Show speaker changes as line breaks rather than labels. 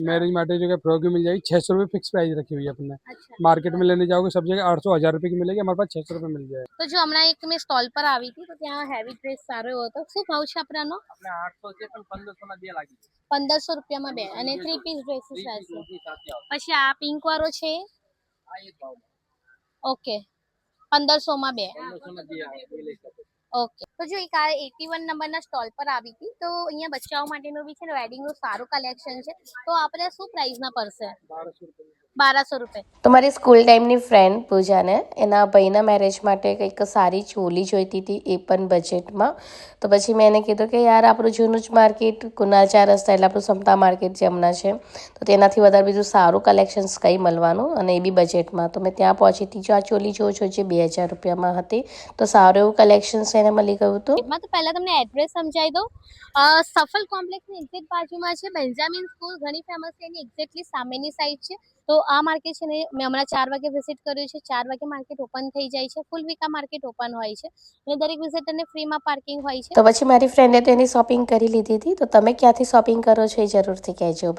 Marriage માટે जो है फ्रॉक भी मिल जाएगी। 600 रुपये फिक्स प्राइस रखी हुई है अपने। मार्केट में लेने जाओगे सब जगह 800 1000 रुपये की मिलेगी, हमारे पास 600 रुपये मिल जाएगा।
તો જો હમણાં એક મેં સ્ટોલ પર આવી હતી તો ત્યાં હેવી ડ્રેસ સારો એવો હતો. શું ભાવ છે આપણાનો?
આપણે 800 છે પણ 1500 ના બે લાગી છે.
1500 રૂપિયામાં બે અને 3 પીસ ડ્રેસીસ હશે. પછી આ પિંક વાળો છે
આ એક ભાવ
ઓકે 1500 માં બે.
1500 ના બે આવે
ઓકે તો જો એક આ 81 નંબરના સ્ટોલ પર આવી હતી તો અહીંયા બચ્ચાઓ માટેનું બી છે ને વેડિંગનું સારું કલેક્શન છે. તો આપણે શું પ્રાઇસના પડશે? 1200 રૂપિયા.
તો મારી સ્કૂલ ટાઈમની ફ્રેન્ડ પૂજાને એના ભાઈના મેરેજ માટે કંઈક સારી ચોલી જોઈતી હતી, એ પણ બજેટમાં. તો પછી મેં એને કીધું કે યાર આપણું જૂનું જ માર્કેટ કુનાલ 4 રસ્તા એટલે આપણું સમતા માર્કેટ જે હમણાં છે તો તેનાથી વધારે બીજું સારું કલેક્શન્સ કંઈ મળવાનું અને એ બી બજેટમાં. તો મેં ત્યાં પહોંચી હતી. જો આ ચોલી જોઉં છું જે 2000 રૂપિયામાં હતી તો સારું એવું કલેક્શન્સ એને મળી ગયું હતું.
એમાં તો પહેલાં તમને એડ્રેસ સમજાવી દઉં. સફલ કોમ્પ્લેક્સની એક્ઝેક્ટ બાજુમાં છે બેન્જામિન સ્કૂલ, ઘણી ફેમસ છે. એની એક્ઝેક્ટલી સામેની સાઈડ છે. તો આ માર્કેટ છે ને મેં હમણાં 4 વાગે વિઝિટ કર્યું છે. 4 વાગે માર્કેટ ઓપન થઈ જાય છે. ફૂલ વીક આ માર્કેટ ઓપન હોય છે અને દરેક વિઝિટરને ફ્રીમાં પાર્કિંગ હોય છે.
તો પછી મારી ફ્રેન્ડે તો એની શોપિંગ કરી લીધી હતી. તો તમે ક્યાંથી શોપિંગ કરો છો એ જરૂરથી કહેજો.